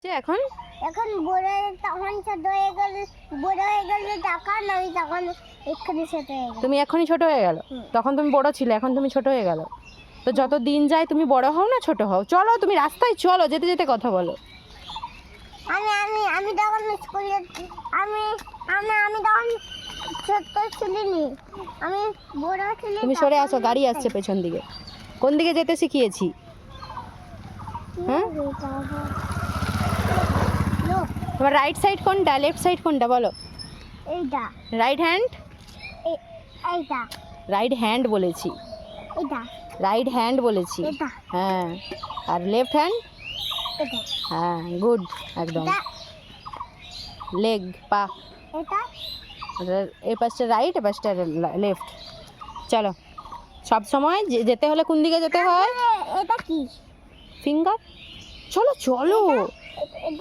যে এখন এখন বড় তখন ছোট হয়ে গেল, বড় হয়ে গেল তখন আমি তখন এক্ষুনি ছোট হয়ে গেল। তুমি এখনই ছোট হয়ে গেল, তখন তুমি বড় ছিলে, এখন তুমি ছোট হয়ে গেল। তো যত দিন যায় তুমি বড় হও না ছোট হও। চলো তুমি রাস্তায় চলো, যেতে যেতে কথা বলো। আমি আমি আমি তখন স্কুলে আমি আমি আমি তখন ছোট ছিলিনি, আমি বড় ছিলি। তুমি সরে আসো, গাড়ি আসছে পেছন দিকে। কোন দিকে যেতে শিখিয়েছি? হ্যাঁ, তোমার রাইট সাইড কোনটা, লেফট সাইড কোনটা বলো? এইটা রাইট হ্যান্ড। এইটা রাইট হ্যান্ড বলেছি, এইটা রাইট হ্যান্ড বলেছি। এটা হ্যাঁ, আর লেফট হ্যান্ড। এটা হ্যাঁ, গুড, একদম। এটা লেগ, পা। এটা এই পাশটা রাইট, এ পাশটা লেফট। চলো, সব সময় যেতে হলে কোন দিকে যেতে হয়? এটা কি? ফিঙ্গার। চলো চলো।